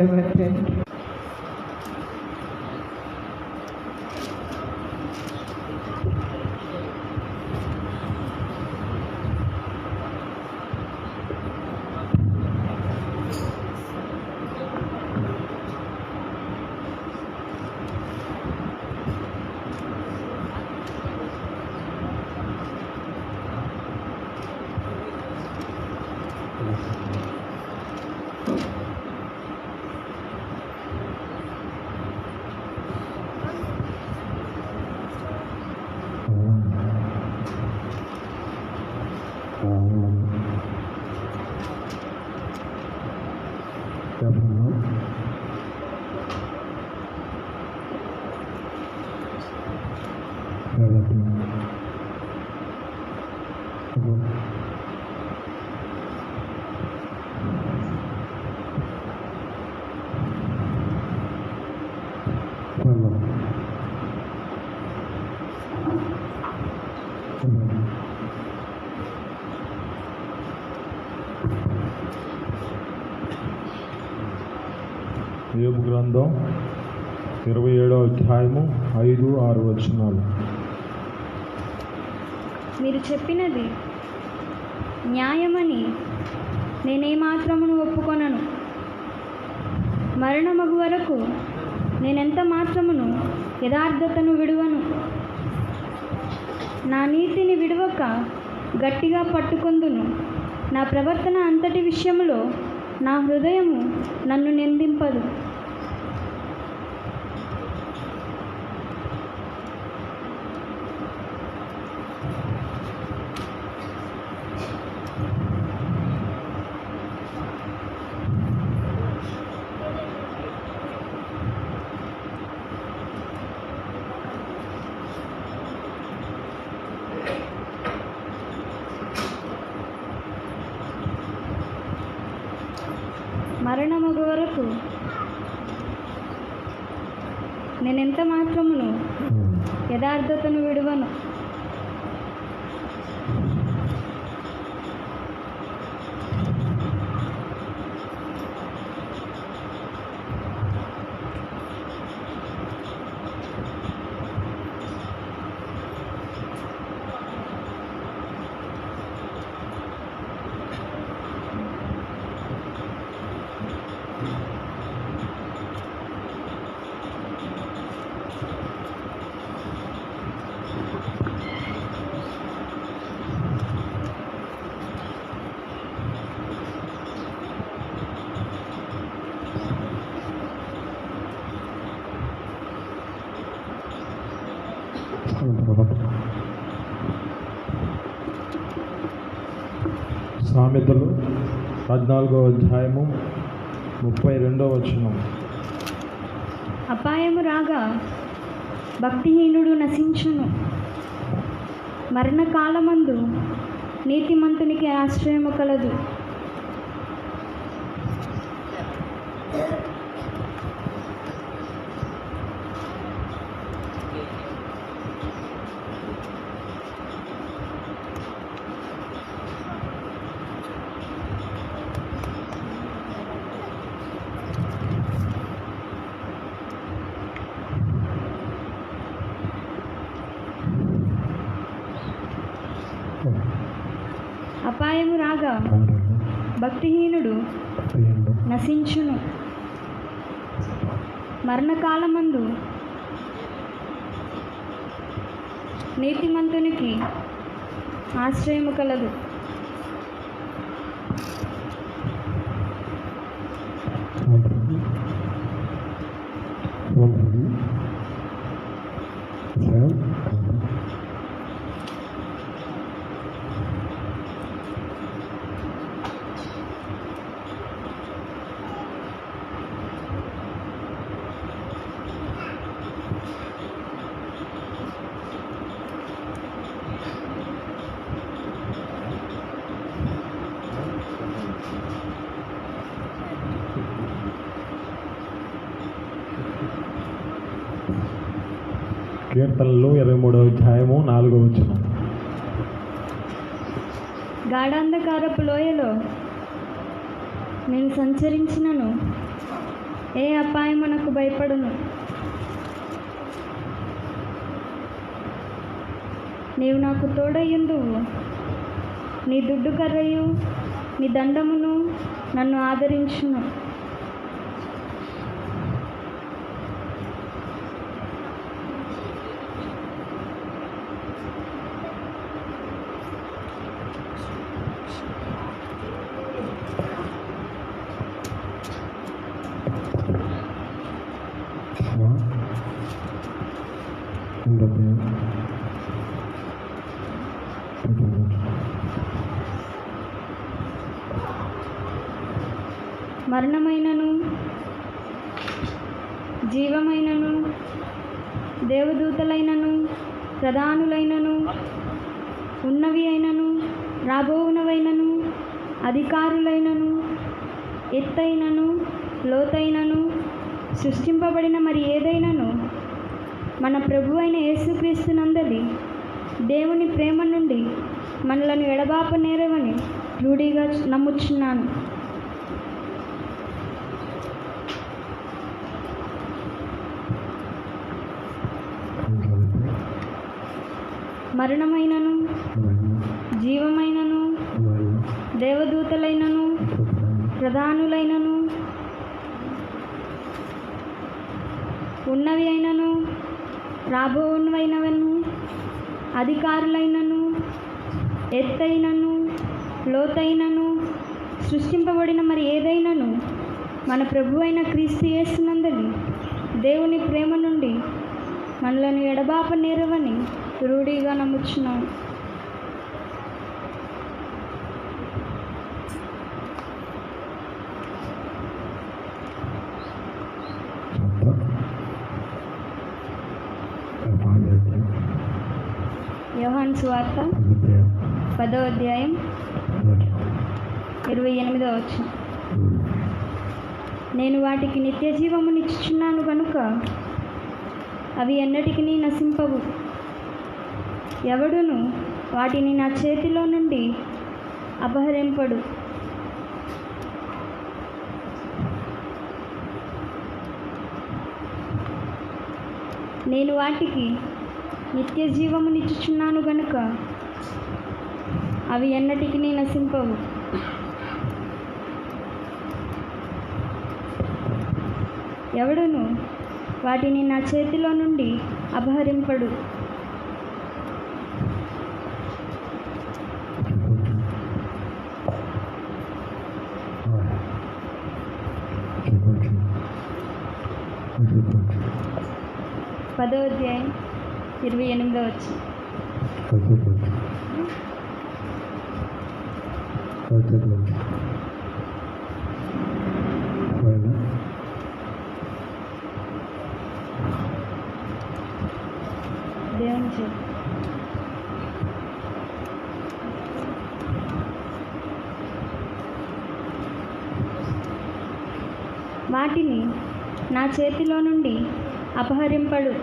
బలపరచండి. యోబు గ్రంథం 27వ అధ్యాయము 5-6 వచనాలు. మీరు చెప్పినది న్యాయమని నేనేమాత్రమును ఒప్పుకొనను. మరణమగు వరకు నేనెంత మాత్రమును యథార్థతను విడువను. నా నీతిని విడువక గట్టిగా పట్టుకొందును. నా ప్రవర్తన అంతటి విషయములో నా హృదయము నన్ను నిందింపదు. మరణమగు వరకు నేనెంత మాత్రమును యథార్థతను విడువను. సామెతలు 14వ అధ్యాయము 32వ వచనం. అపాయము రాగా భక్తిహీనుడు నశించును. మరణకాలమందు నీతిమంతునికి ఆశ్రయము కలదు. అపాయము రాగా భక్తిహీనుడు నశించును. మరణకాలమందు నీతిమంతునికి ఆశ్రయము కలదు. కీర్తనలు 23వ అధ్యాయము 4వ వచనం. గాఢాంధకారపు లోయలో నేను సంచరించినను ఏ అపాయమునకు భయపడును. నీవు నాకు తోడయ్యుందువు. నీ దుడ్డు కర్రయు నీ దండమును నన్ను ఆదరించును. మరణమైనను జీవమైనను దేవదూతలైనను ప్రధానులైనను ఉన్నవి అయినను రాబోవునవైనను అధికారులైనను ఎత్తైనను లోతైనను సృష్టింపబడిన మరి ఏదైనను మన ప్రభు అయిన యేసుక్రీస్తునందలి దేవుని ప్రేమ నుండి మనలను ఎడబాప నేరవని రూఢిగా నమ్ముచున్నాను. మరణమైనను జీవమైనను దేవదూతలైనను ప్రధానులైనను ఉన్నవి అయినను రాబోవునవైనవను అధికారులైనను ఎత్తైనను లోతైనను సృష్టింపబడిన మరి ఏదైనను మన ప్రభు అయిన క్రీస్తు యేసునందలి దేవుని ప్రేమ నుండి మనలను ఎడబాప నేరవని రూఢిగా నమ్ముచున్నాను. యోహాను సువార్త 10వ అధ్యాయం 28వ వచనం. నేను వాటికి నిత్య జీవమునిచ్చుచున్నాను కనుక అవి ఎన్నటికి నశింపవు. ఎవడును వాటిని నా చేతిలో నుండి అపహరింపడు. నేను వాటికి నిత్య జీవమునిచ్చుచున్నాను గనుక అవి ఎన్నటికి నశింపవు. ఎవడును వాటిని నా చేతిలో నుండి అపహరింపడు. పదో అధ్యాయం 28వ వచనం. దేవుని చేత వాటిని నా చేతిలో నుండి అపహరింపడు.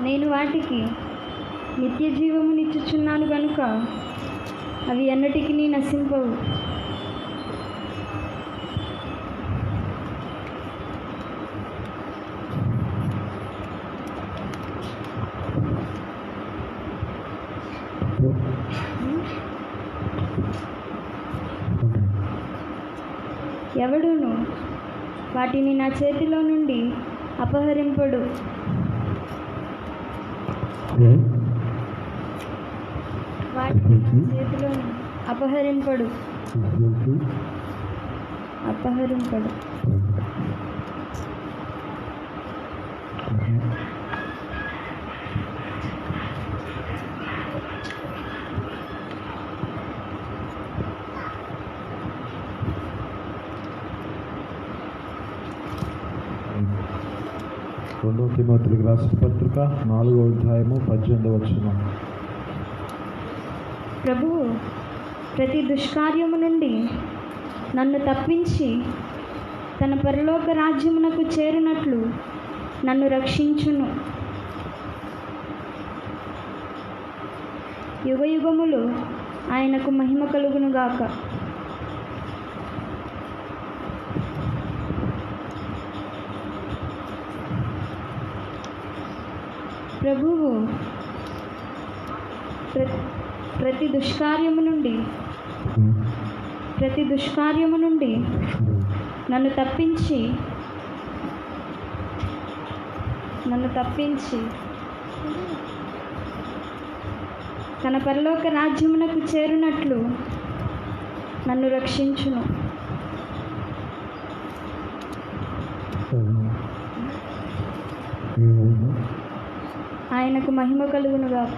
నేను వాటికి నిత్య జీవమునిచ్చుచున్నాను కనుక అవి ఎన్నటికి నశింపవు. ఎవడును వాటిని నా చేతిలో నుండి అపహరింపడు. వాటిని నా చేతిలో అపహరింపడు. రెండో తిమోతికి రాసిన పత్రిక 4వ అధ్యాయము 18వ వచనం. ప్రభువు ప్రతి దుష్కార్యము నుండి నన్ను తప్పించి తన పరలోక రాజ్యమునకు చేరినట్లు నన్ను రక్షించును. యుగయుగములు ఆయనకు మహిమ కలుగునుగాక. ప్రభువు ప్రతి దుష్కార్యము నుండి నన్ను తప్పించి తన పరలోక రాజ్యమునకు చేరునట్లు నన్ను రక్షించును. ఆయనకు మహిమ కలుగునుగాక.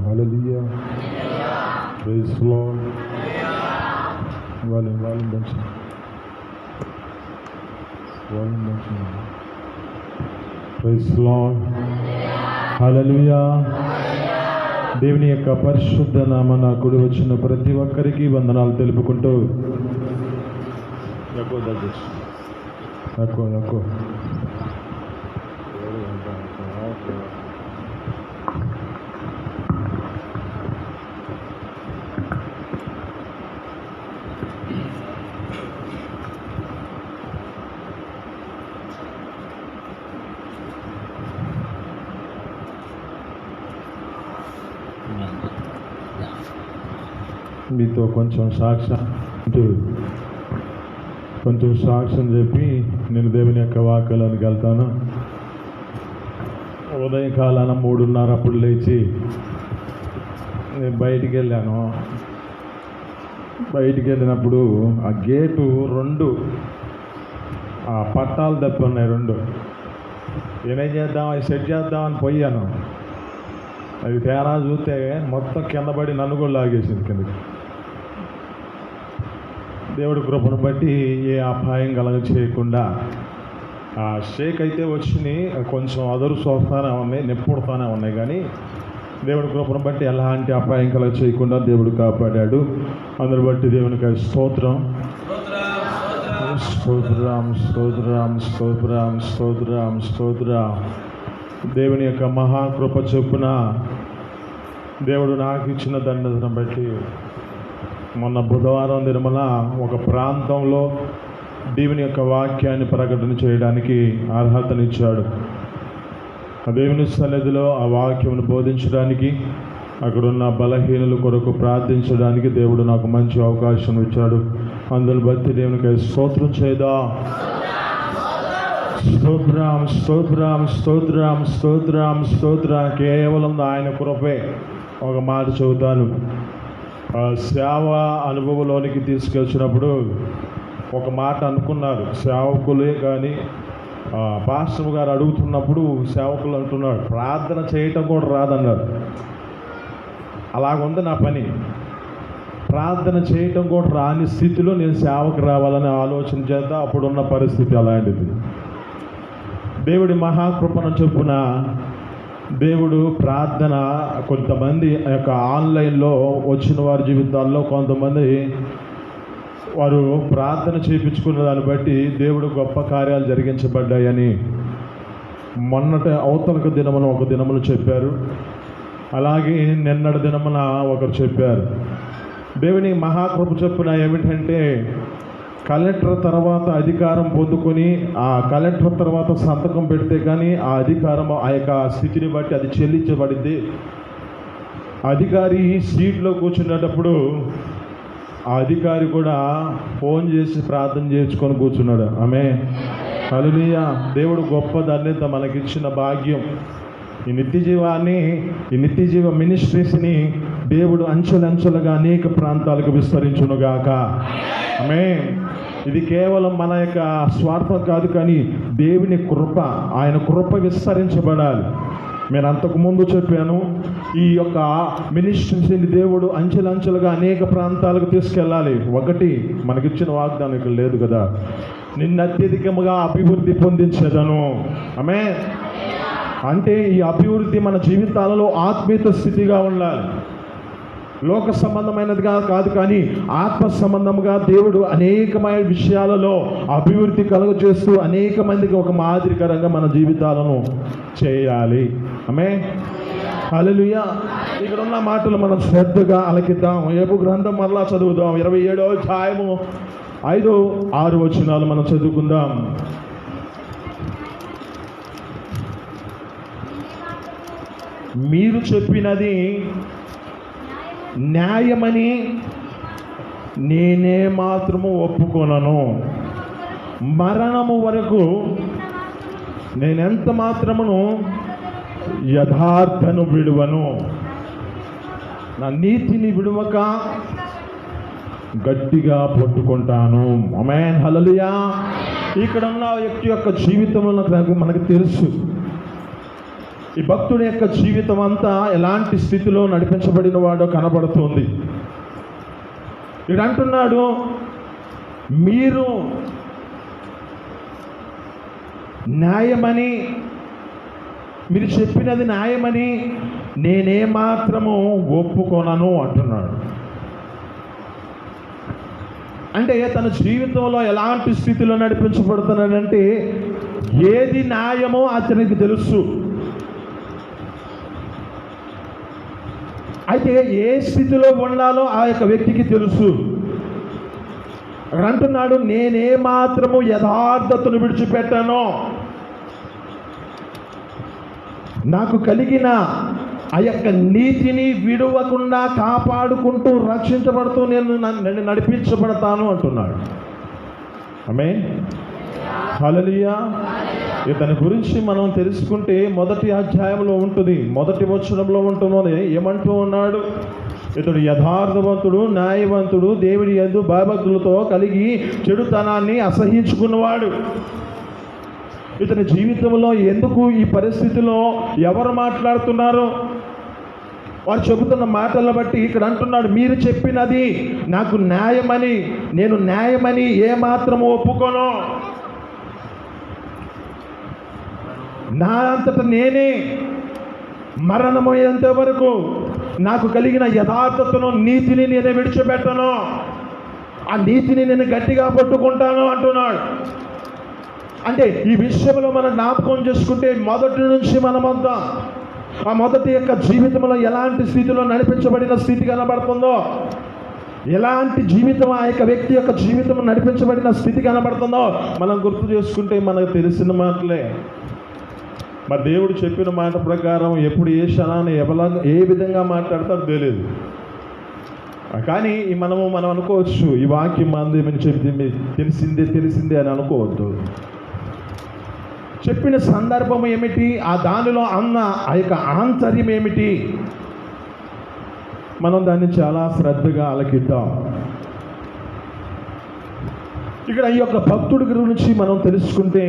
Hallelujah. Praise the Lord. Volume benching. Praise the Lord. Hallelujah. దేవుని యొక్క పరిశుద్ధ నామన కూడి వచ్చిన ప్రతి ఒక్కరికి వందనాలు తెలుపుకుంటూ మీతో కొంచెం సాక్ష్యం చెప్పి నేను దేవుని యొక్క వాక్యాలకు వెళ్తాను. ఉదయకాలాన 3:30 అప్పుడు లేచి నేను బయటికి వెళ్ళినప్పుడు ఆ గేటు 2 పట్టాలు తప్పి ఉన్నాయి. 2 ఏమేం చేద్దాం, అవి సెట్ చేద్దామని పోయాను. అది తేరా చూస్తే మొత్తం కింద పడి నన్ను కూడా లాగేసింది కిందకి. దేవుడి కృపను బట్టి ఏ అపాయం కలగ చేయకుండా ఆ షేక్ అయితే వచ్చినాయి, కొంచెం అదరు చూస్తానే ఉన్నాయి, నెప్పుడుతానే ఉన్నాయి. కానీ దేవుడి కృపను బట్టి ఎలాంటి అపాయం కలగ చేయకుండా దేవుడు కాపాడాడు. అందరు బట్టి దేవునికి స్తోత్రం. స్తోత్రం. దేవుని యొక్క మహాకృప చొప్పున దేవుడు నాకు ఇచ్చిన దండను బట్టి మొన్న బుధవారం దినమున ఒక ప్రాంతంలో దేవుని యొక్క వాక్యాన్ని ప్రకటన చేయడానికి అర్హతనిచ్చాడు. ఆ దేవుని సన్నిధిలో ఆ వాక్యమును బోధించడానికి, అక్కడున్న బలహీనుల కొరకు ప్రార్థించడానికి దేవుడు నాకు మంచి అవకాశం ఇచ్చాడు. అందుని బట్టి దేవునికి స్తోత్రం చేద్దాం. స్తోత్రం. కేవలం ఆయన కృపే. ఒక మాట చెబుతాను. సేవ అనుభవంలోనికి తీసుకొచ్చినప్పుడు ఒక మాట అనుకున్నారు సేవకులే. కానీ పాస్టర్ గారు అడుగుతున్నప్పుడు సేవకులు అంటున్నాడు, ప్రార్థన చేయటం కూడా రాదన్నారు. అలాగుంది నా పని. ప్రార్థన చేయటం కూడా రాని స్థితిలో నేను సేవకు రావాలని ఆలోచన చేద్దా. అప్పుడున్న పరిస్థితి అలాంటిది. దేవుడి మహాకృపను చొప్పున దేవుడు ప్రార్థన కొంతమంది యొక్క ఆన్లైన్లో వచ్చిన వారి జీవితాల్లో కొంతమంది వారు ప్రార్థన చేయించుకున్న దాన్ని బట్టి దేవుడు గొప్ప కార్యాలు జరిగించబడ్డాయని మొన్నటి అవతలకు దినమున ఒక దినములు చెప్పారు. అలాగే నిన్నటి దినమున ఒకరు చెప్పారు. దేవుని మహాకృప చొప్పున ఏమిటంటే, కలెక్టర్ తర్వాత అధికారం పొందుకొని ఆ కలెక్టర్ తర్వాత సంతకం పెడితే కానీ ఆ అధికారం ఆ యొక్క స్థితిని బట్టి అది చెల్లించబడింది. అధికారి సీట్లో కూర్చునేటప్పుడు ఆ అధికారి కూడా ఫోన్ చేసి ప్రార్థన చేసుకొని కూర్చున్నాడు. ఆమేన్, హల్లెలూయా. దేవుడు గొప్ప ధన్యత మనకిచ్చిన భాగ్యం. ఈ నిత్యజీవ మినిస్ట్రీస్ని దేవుడు అంచెలంచెలుగా అనేక ప్రాంతాలకు విస్తరించునుగాక. ఆమేన్. ఇది కేవలం మన యొక్క స్వార్థం కాదు, కానీ దేవుని కృప, ఆయన కృప విస్తరించబడాలి. నేను అంతకుముందు చెప్పాను, ఈ యొక్క మినిస్ట్రీస్ని దేవుడు అంచెలంచెలుగా అనేక ప్రాంతాలకు తీసుకెళ్ళాలి. ఒకటి మనకిచ్చిన వాగ్దానం ఇక్కడ లేదు కదా, నిన్ను అత్యధికముగా అభివృద్ధి పొందించేదను. ఆమేన్. అంటే ఈ అభివృద్ధి మన జీవితాలలో ఆత్మీయ స్థితిగా ఉండాలి. లోక సంబంధమైనదిగా కాదు, కానీ ఆత్మ సంబంధముగా దేవుడు అనేకమైన విషయాలలో అభివృద్ధి కలుగజేస్తూ అనేక మందికి ఒక మాదిరికరంగా మన జీవితాలను చేయాలి. ఆమేన్, హల్లెలూయా. ఇక్కడ ఉన్న మాటలు మనం శ్రద్ధగా ఆలకిద్దాం. యోబు గ్రంథం మరలా చదువుదాం. 27వ అధ్యాయము 5-6 వచనాలు మనం చదువుకుందాం. మీరు చెప్పినది న్యాయమని నేనే మాత్రము ఒప్పుకొనను. మరణము వరకు నేనెంత మాత్రమును యథార్థను విడువను. నా నీతిని విడువక గట్టిగా పట్టుకుంటాను. ఆమేన్, హల్లెలూయా. ఇక్కడ ఉన్న వ్యక్తి యొక్క జీవితంలో మనకు తెలుసు. ఈ భక్తుడి యొక్క జీవితం అంతా ఎలాంటి స్థితిలో నడిపించబడిన వాడో కనబడుతుంది. ఇక్కడ అంటున్నాడు, మీరు న్యాయమని, మీరు చెప్పినది న్యాయమని నేనేమాత్రము ఒప్పుకొనను అంటున్నాడు. అంటే తన జీవితంలో ఎలాంటి స్థితిలో నడిపించబడుతున్నాడంటే ఏది న్యాయమో అతనికి తెలుసు. అయితే ఏ స్థితిలో ఉండాలో ఆ యొక్క వ్యక్తికి తెలుసు. అక్కడ అంటున్నాడు, నేనేమాత్రము యథార్థతను విడిచిపెట్టాను. నాకు కలిగిన ఆ యొక్క నీతిని విడవకుండా కాపాడుకుంటూ రక్షించబడుతూ నేను నడిపించబడతాను అంటున్నాడు. ఆమేన్, హల్లెలూయా. ఇతని గురించి మనం తెలుసుకుంటే మొదటి అధ్యాయంలో ఉంటుంది, మొదటి వచనంలో ఉంటున్నది. ఏమంటూ ఉన్నాడు? ఇతడు యథార్థవంతుడు, న్యాయవంతుడు, దేవుడి యందు భయభక్తులతో కలిగి చెడుతనాన్ని అసహించుకున్నవాడు. ఇతని జీవితంలో ఎందుకు ఈ పరిస్థితిలో ఎవరు మాట్లాడుతున్నారు? వారు చెబుతున్న మాటలను బట్టి ఇక్కడ అంటున్నాడు, మీరు చెప్పినది నాకు న్యాయమని, నేను న్యాయమని ఏమాత్రము ఒప్పుకోను. నా అంతట నేనే మరణమయ్యేంత వరకు నాకు కలిగిన యథార్థతను, నీతిని నేనే విడిచిపెట్టను. ఆ నీతిని నేను గట్టిగా పట్టుకుంటాను అంటున్నాడు. అంటే ఈ విషయంలో మనం జ్ఞాపకం చేసుకుంటే మొదటి నుంచి మనమంతా ఆ మొదటి యొక్క జీవితంలో ఎలాంటి స్థితిలో నడిపించబడిన స్థితి కనబడుతుందో, ఎలాంటి జీవితం ఆ యొక్క వ్యక్తి యొక్క జీవితం నడిపించబడిన స్థితి కనబడుతుందో మనం గుర్తు చేసుకుంటే మనకు తెలిసిన మాటలే. మరి దేవుడు చెప్పిన మాట ప్రకారం ఎప్పుడు ఏ క్షణాన్ని ఏ విధంగా మాట్లాడతారో తెలియదు. కానీ మనం అనుకోవచ్చు, ఈ వాక్యం మంది చెప్పింది తెలిసిందే అని అనుకోవద్దు. చెప్పిన సందర్భం ఏమిటి, ఆ దానిలో ఆ యొక్క ఆంతర్యం ఏమిటి, మనం దాన్ని చాలా శ్రద్ధగా ఆలకిద్దాం. ఇక్కడ ఈ యొక్క భక్తుడి గురించి మనం తెలుసుకుంటే,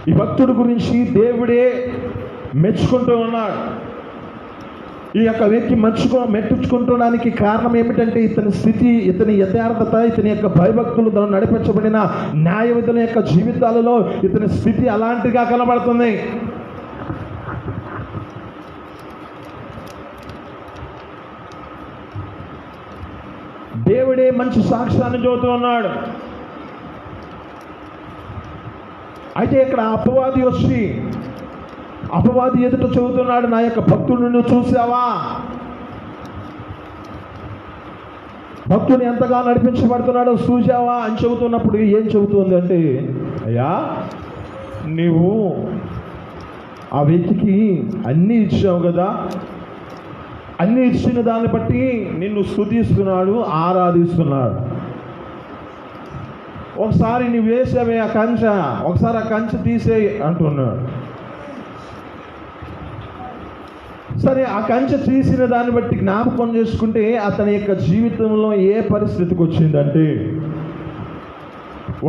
ఈ భక్తుడి గురించి దేవుడే మెచ్చుకుంటూ ఉన్నాడు. ఈ యొక్క వ్యక్తి మెచ్చుకుంటడానికి కారణం ఏమిటంటే ఇతని స్థితి, ఇతని యథార్థత, ఇతని యొక్క భయభక్తులు నడిపించబడిన న్యాయవిధుల యొక్క జీవితాలలో ఇతని స్థితి అలాంటిగా కనబడుతుంది. దేవుడే మంచి సాక్ష్యాన్ని చూస్తూ ఉన్నాడు. అయితే ఇక్కడ అపవాది ఎదుట చెబుతున్నాడు, నా యొక్క భక్తుడిని నువ్వు చూసావా? భక్తుని ఎంతగా నడిపించబడుతున్నాడో చూసావా అని చెబుతున్నప్పుడు ఏం చెబుతుంది అంటే, అయ్యా నీవు ఆ వ్యక్తికి అన్నీ ఇచ్చావు కదా, అన్నీ ఇచ్చిన దాన్ని బట్టి నిన్ను స్తుతిస్తున్నాడు, ఆరాధిస్తున్నాడు. ఒకసారి నువ్వు వేసావే ఆ కంచె, ఒకసారి ఆ కంచె తీసేయి అంటున్నాడు. సరే, ఆ కంచె తీసిన దాన్ని బట్టి జ్ఞాపకం చేసుకుంటే అతని యొక్క జీవితంలో ఏ పరిస్థితికి వచ్చిందంటే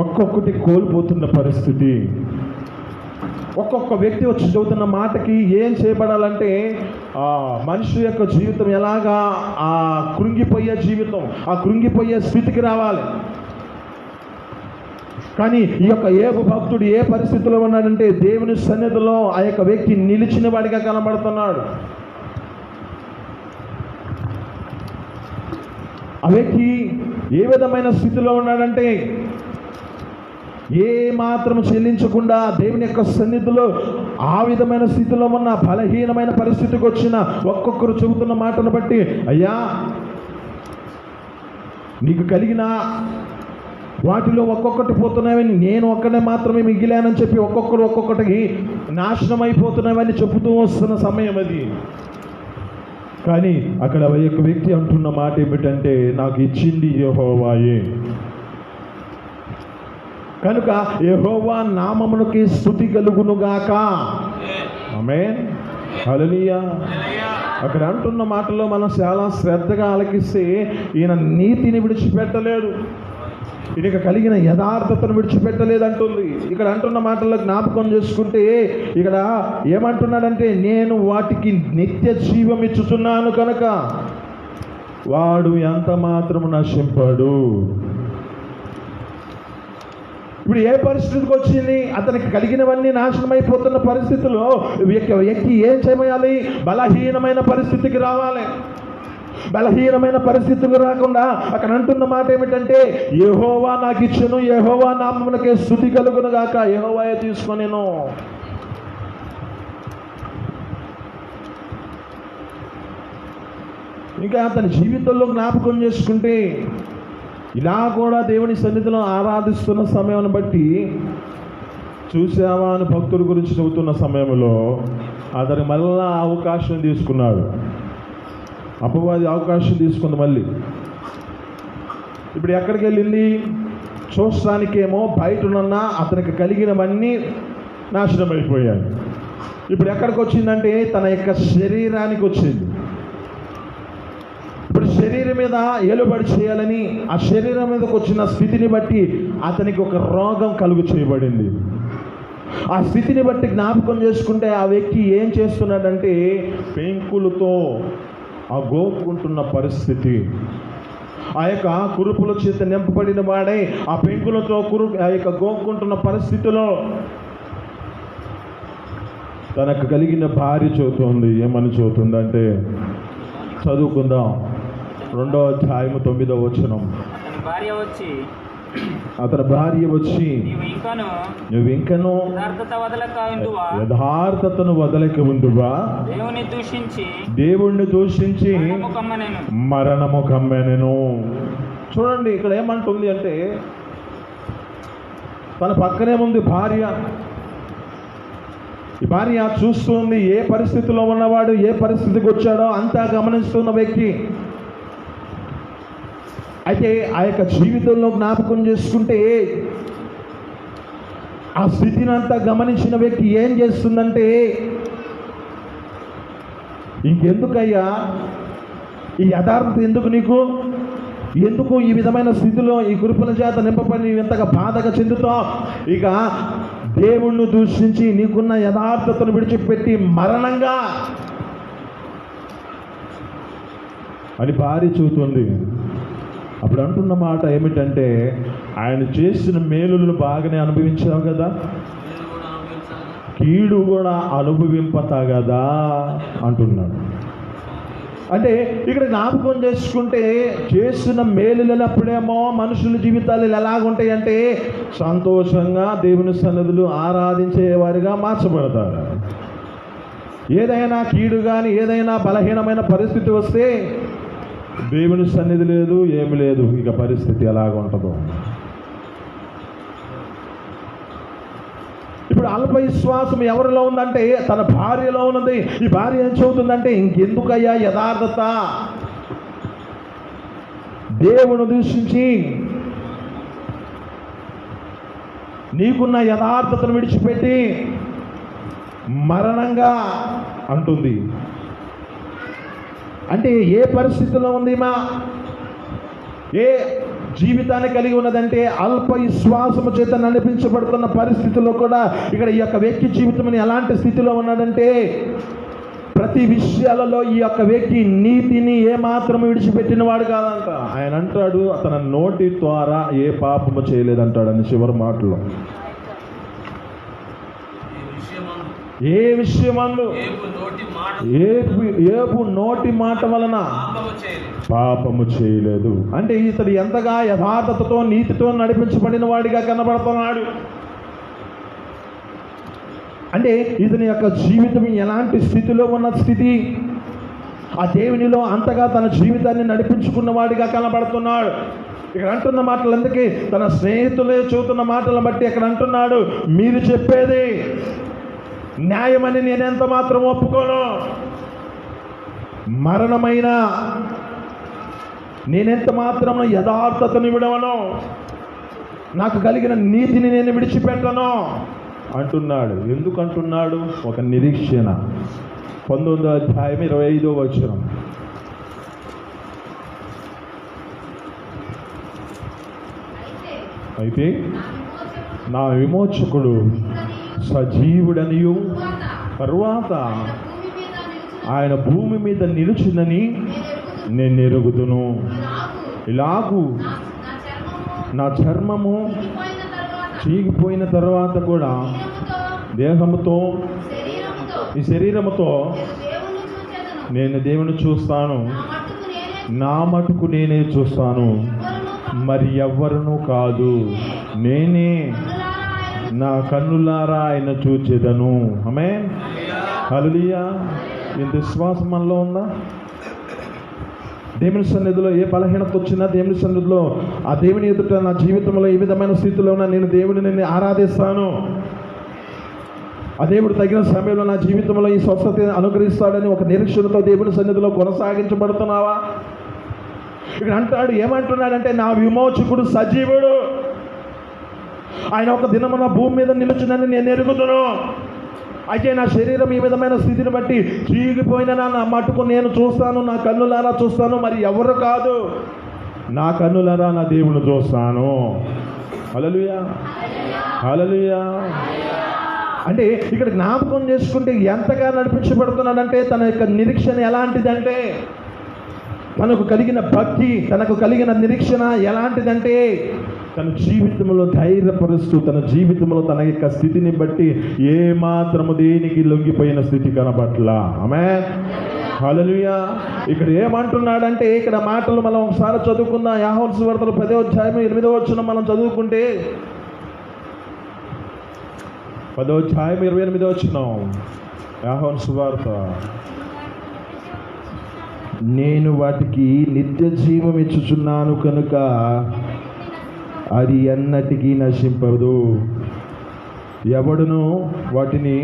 ఒక్కొక్కటి కోల్పోతున్న పరిస్థితి. ఒక్కొక్క వ్యక్తి వచ్చి చదువుతున్న మాటకి ఏం చేయబడాలంటే మనిషి యొక్క జీవితం ఎలాగా ఆ కృంగిపోయే జీవితం, ఆ కృంగిపోయే స్థితికి రావాలి. కానీ ఈ యొక్క యోబు భక్తుడు ఏ పరిస్థితిలో ఉన్నాడంటే దేవుని సన్నిధిలో ఆ యొక్క వ్యక్తి నిలిచిన వాడిగా కనబడుతున్నాడు. ఆ వ్యక్తి ఏ విధమైన స్థితిలో ఉన్నాడంటే ఏ మాత్రం చెల్లించకుండా దేవుని యొక్క సన్నిధిలో ఆ విధమైన స్థితిలో ఉన్న బలహీనమైన పరిస్థితికి వచ్చిన ఒక్కొక్కరు చెబుతున్న మాటను బట్టి, అయ్యా నీకు కలిగిన వాటిలో ఒక్కొక్కటి పోతున్నాయని, నేను ఒక్కడే మాత్రమే మిగిలానని చెప్పి ఒక్కొక్కరు ఒక్కొక్కటికి నాశనం అయిపోతున్నాయని చెబుతూ వస్తున్న సమయం అది. కానీ అక్కడ ఒక వ్యక్తి అంటున్న మాట ఏమిటంటే, నాకు ఇచ్చింది యెహోవాయే, కనుక యెహోవా నామమునకి స్తుతి కలుగునుగాక. ఆమేన్, హల్లెలూయా. అక్కడ అంటున్న మాటలో మనం చాలా శ్రద్ధగా ఆలకిస్తే ఈయన నీతిని విడిచిపెట్టలేదు, ఈయనక కలిగిన యథార్థతను విడిచిపెట్టలేదంటుంది. ఇక్కడ అంటున్న మాటల్లో జ్ఞాపకం చేసుకుంటే ఇక్కడ ఏమంటున్నాడంటే, నేను వాటికి నిత్య జీవం ఇచ్చుతున్నాను కనుక వాడు ఎంత మాత్రము నశింపడు. ఇప్పుడు ఏ పరిస్థితికి వచ్చింది? అతనికి కలిగినవన్నీ నాశనం అయిపోతున్న పరిస్థితిలో వ్యక్తి ఏం చేయాలి? బలహీనమైన పరిస్థితికి రావాలి. బలహీనమైన పరిస్థితులు రాకుండా అక్కడ అంటున్న మాట ఏమిటంటే, యెహోవా నాకు ఇచ్చెను, యెహోవా నామమునకే స్తుతి కలుగును గాక, యెహోవాయే తీసుకొనెను. ఇంకా తన జీవితంలో జ్ఞాపకం చేసుకుంటే, ఇలా కూడా దేవుని సన్నిధిలో ఆరాధిస్తున్న సమయాన్ని బట్టి చూసావా అని భక్తుల గురించి చెబుతున్న సమయంలో అతను మళ్ళా అవకాశం తీసుకున్నాడు. అపవాది అవకాశం తీసుకుంది మళ్ళీ. ఇప్పుడు ఎక్కడికి వెళ్ళింది? చూస్తానికేమో బయటనున్న అతనికి కలిగినవన్నీ నాశనం అయిపోయాయి. ఇప్పుడు ఎక్కడికి వచ్చిందంటే తన యొక్క శరీరానికి వచ్చింది. ఇప్పుడు శరీరం మీద ఏలుబడి చేయాలని ఆ శరీరం మీదకి వచ్చిన స్థితిని బట్టి అతనికి ఒక రోగం కలుగు చేయబడింది. ఆ స్థితిని బట్టి జ్ఞాపకం చేసుకుంటే ఆ వ్యక్తి ఏం చేస్తున్నాడంటే పెంకులతో ఆ గోక్కుంటున్న పరిస్థితి. ఆ యొక్క కురుపుల చేత నింపబడిన వాడై ఆ పెంకులతో ఆ యొక్క గోక్కుంటున్న పరిస్థితిలో తనకు కలిగిన భార్య చెబుతుంది. ఏమని చెబుతుందంటే, చదువుకుందాం. 2వ అధ్యాయము 9వ వచనం. అతని భార్య వచ్చి నువ్వు ఇంకను యథార్థతను వదలక ఉందువా, దేవుణ్ణి దూషించి మరణము కమ్మెనెను. చూడండి ఇక్కడ ఏమంటుంది అంటే, తన పక్కనే ఉంది భార్య. ఈ భార్య చూస్తుంది ఏ పరిస్థితిలో ఉన్నవాడు, ఏ పరిస్థితికి వచ్చాడో అంతా గమనిస్తున్న వ్యక్తి. అయితే ఆ యొక్క జీవితంలో జ్ఞాపకం చేసుకుంటే ఆ స్థితిని అంతా గమనించిన వ్యక్తి ఏం చేస్తుందంటే, ఇంకెందుకయ్యా ఈ యథార్థత, ఎందుకు నీకు, ఎందుకు ఈ విధమైన స్థితిలో ఈ కురుపుల చేత నింపబడి ఎంతగా బాధగా చెందుతావు? ఇక దేవుణ్ణి దూషించి నీకున్న యథార్థతను విడిచిపెట్టి మరణంగా అని భార్య చెబుతుంది. అప్పుడు అంటున్న మాట ఏమిటంటే, ఆయన చేసిన మేలులను బాగానే అనుభవించావు కదా, కీడు కూడా అనుభవింపతగదా అంటున్నాడు. అంటే ఇక్కడ జ్ఞాపకం చేసుకుంటే చేసిన మేలులప్పుడేమో మనుషుల జీవితాలు ఎలాగుంటాయి అంటే సంతోషంగా దేవుని సన్నిధులు ఆరాధించేవారిగా మార్చబడతారు. ఏదైనా కీడు కానీ ఏదైనా బలహీనమైన పరిస్థితి వస్తే దేవుని సన్నిధి లేదు, ఏమి లేదు, ఇక పరిస్థితి ఎలాగ ఉంటుందో. ఇప్పుడు అల్ప విశ్వాసం ఎవరిలో ఉందంటే తన భార్యలో ఉన్నది. ఈ భార్య ఏం చెబుతుందంటే, ఇంకెందుకయ్యా యథార్థత, దేవుని దూషించి నీకున్న యథార్థతను విడిచిపెట్టి మరణంగా అంటుంది. అంటే ఏ పరిస్థితిలో ఉంది మా, ఏ జీవితాన్ని కలిగి ఉన్నదంటే అల్ప విశ్వాసము చేత నడిపించబడుతున్న పరిస్థితుల్లో కూడా ఇక్కడ ఈ యొక్క వ్యక్తి జీవితం ఎలాంటి స్థితిలో ఉన్నాడంటే ప్రతి విషయాలలో ఈ యొక్క వ్యక్తి నీతిని ఏమాత్రం విడిచిపెట్టిన వాడు కాదంట. ఆయన అంటాడు, తన నోటి ద్వారా ఏ పాపము చేయలేదంటాడని చివరి మాటలో. ఏ విషయమందు ఏపు నోటి మాట వలన పాపము చేయలేదు. అంటే ఇతడు ఎంతగా యథార్థతతో నీతితో నడిపించబడిన వాడిగా కనబడుతున్నాడు. అంటే ఇతని యొక్క జీవితం ఎలాంటి స్థితిలో ఉన్న స్థితి, ఆ దేవునిలో అంతగా తన జీవితాన్ని నడిపించుకున్న వాడిగా కనబడుతున్నాడు. ఇక్కడ అంటున్న మాటలు అందుకే తన స్నేహితులే చూస్తున్న మాటలను బట్టి ఇక్కడ అంటున్నాడు, మీరు చెప్పేది న్యాయమని నేనెంత మాత్రం ఒప్పుకోను, మరణమైన నేనెంత మాత్రం యథార్థతను విడవను, నాకు కలిగిన నీతిని నేను విడిచిపెట్టను అంటున్నాడు. ఎందుకు అంటున్నాడు? ఒక నిరీక్షణ. 19వ అధ్యాయం 25వ వచనం. అయితే నా విమోచకుడు సజీవుడనియు తరువాత ఆయన భూమి మీద నిలుచునని నేను ఎరుగుదును. ఇలాగూ నా చర్మము చీగిపోయిన తర్వాత కూడా దేహముతో ఈ శరీరముతో నేను దేవుని చూస్తాను, నా మటుకు నేనే చూస్తాను, మరి ఎవ్వరునూ కాదు, నేనే నా కన్నులారా ఆయన చూచెదను. ఆమేన్. హల్లెలూయా. ఇంత విశ్వాసం మనలో ఉందా? దేవుని సన్నిధిలో ఏ బలహీనత వచ్చినా దేవుని సన్నిధిలో ఆ దేవుని ఎదుట నా జీవితంలో ఏ విధమైన స్థితిలో ఉన్నా నేను దేవుడిని ఆరాధిస్తాను, ఆ దేవుడు తగిన సమయంలో నా జీవితంలో ఈ స్వస్థత అనుగ్రహిస్తాడని ఒక నిరీక్షణతో దేవుని సన్నిధిలో కొనసాగించబడుతున్నావా? ఇక్కడ అంటాడు, ఏమంటున్నాడంటే నా విమోచకుడు సజీవుడు, ఆయన ఒక దినమున భూమి మీద నిలుచునని నేను ఎరుగుదును. అయితే నా శరీరం ఈ విధమైన స్థితిని బట్టి చీగిపోయిన నా మటుకు నేను చూస్తాను, నా కన్నులారా చూస్తాను, మరి ఎవరు కాదు, నా కన్నులారా నా దేవుని చూస్తాను. హల్లెలూయా, హల్లెలూయా. అంటే ఇక్కడ జ్ఞాపకం చేసుకుంటే ఎంతగా నడిపించబడుతున్నాడంటే తన యొక్క నిరీక్షణ ఎలాంటిదంటే, తనకు కలిగిన భక్తి, తనకు కలిగిన నిరీక్షణ ఎలాంటిదంటే తన జీవితంలో ధైర్యపరుస్తూ తన జీవితంలో తన యొక్క స్థితిని బట్టి ఏ మాత్రము దేనికి లొంగిపోయిన స్థితి కనబట్ల. ఆమేన్. హల్లెలూయా. ఇక్కడ ఏమంటున్నాడంటే ఇక్కడ మాటలు మనం ఒకసారి చదువుకుందాం. యోహాను సువార్తలో 10వ అధ్యాయం 8వ వచనం మనం చదువుకుంటే 10వ అధ్యాయం 28వ వచనం యోహాను సువార్త. నేను వాటికి నిత్య జీవం ఇచ్చుచున్నాను కనుక అది ఎన్నటికీ నశింపదు, ఎవడును వాటిని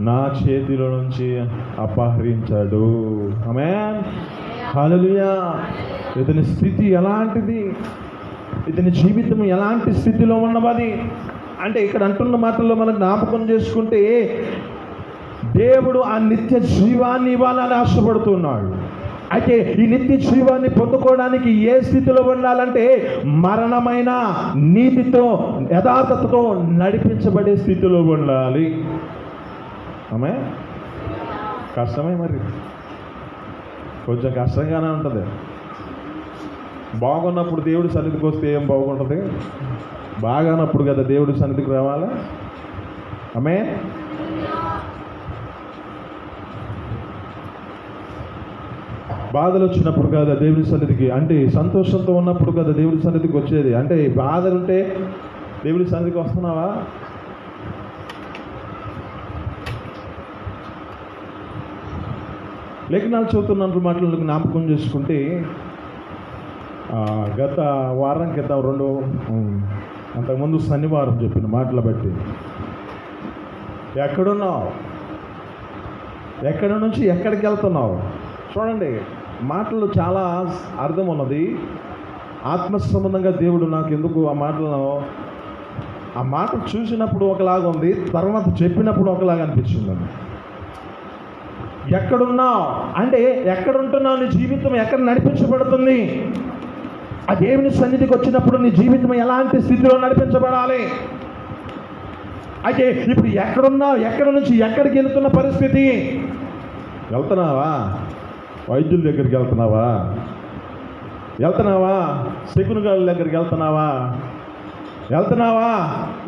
నా చేతిలో నుంచి అపహరించాడు. ఆమేన్. హల్లెలూయా. ఇతని స్థితి ఎలాంటిది, ఇతని జీవితం ఎలాంటి స్థితిలో ఉన్నది అంటే ఇక్కడ అంటున్న మాటల్లో మనం జ్ఞాపకం చేసుకుంటే దేవుడు ఆ నిత్య జీవాన్ని ఇవ్వాలని ఆశపడుతున్నాడు. అయితే ఈ నిత్య జీవాన్ని పొందుకోవడానికి ఏ స్థితిలో ఉండాలంటే మరణమైన నీతితో యథార్థతతో నడిపించబడే స్థితిలో ఉండాలి. ఆమె కష్టమే, మరి కొంచెం కష్టంగానే ఉంటుంది. బాగున్నప్పుడు దేవుడి సన్నిధికి వస్తే ఏం బాగుంటుంది? బాగానప్పుడు కదా దేవుడి సన్నిధికి రావాలా? ఆమె బాధలు వచ్చినప్పుడు కదా దేవుని సన్నిధికి, అంటే సంతోషంతో ఉన్నప్పుడు కదా దేవుడి సన్నిధికి వచ్చేది. అంటే బాధలుంటే దేవుడి సన్నిధికి వస్తున్నావా? లేఖనాలు చదువుతున్నట్లు మాటలను జ్ఞాపకం చేసుకుంటే గత వారం క్రితం అంతకుముందు శనివారం చెప్పిన మాటలు బట్టి ఎక్కడున్నావు, ఎక్కడి నుంచి ఎక్కడికి వెళ్తున్నావు చూడండి. మాటలు చాలా అర్థం ఉన్నది. ఆత్మ సంబంధంగా దేవుడు నాకు ఎందుకు ఆ మాట చూసినప్పుడు ఒకలాగా ఉంది, తర్వాత చెప్పినప్పుడు ఒకలాగా అనిపించింది. ఎక్కడున్నావు అంటే ఎక్కడుంటున్నావు, నీ జీవితం ఎక్కడ నడిపించబడుతుంది? ఆ దేవుని సన్నిధికి వచ్చినప్పుడు నీ జీవితం ఎలాంటి స్థితిలో నడిపించబడాలి? అయితే ఇప్పుడు ఎక్కడున్నావు, ఎక్కడి నుంచి ఎక్కడికి వెళ్తున్న పరిస్థితి? వెళ్తున్నావా వైద్యుల దగ్గరికి? వెళ్తున్నావా శకునుగాళ్ళ దగ్గరికి? వెళ్తున్నావా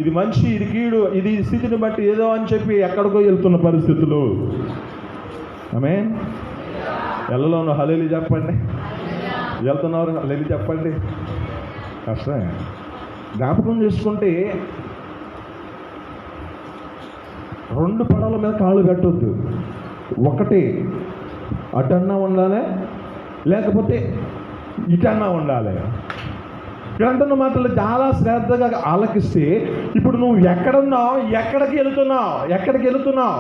ఇది మంచి, ఇది కీడు, ఇది స్థితిని బట్టి ఏదో అని చెప్పి ఎక్కడికో వెళ్తున్న పరిస్థితులు. ఆమేన్. వెళ్ళలోను హల్లెలూయా చెప్పండి. వెళ్తున్నారు హల్లెలూయా చెప్పండి. కష్టమే. జ్ఞాపకం చేసుకుంటే 2 పడవల మీద కాళ్ళు పెట్టొద్దు. ఒకటి అటన్నా ఉండాలి, లేకపోతే ఇటన్నా ఉండాలి. ఇక్కడ అంటున్న మాటలు చాలా శ్రద్ధగా ఆలకిస్తే ఇప్పుడు నువ్వు ఎక్కడున్నావు, ఎక్కడికి వెళుతున్నావు?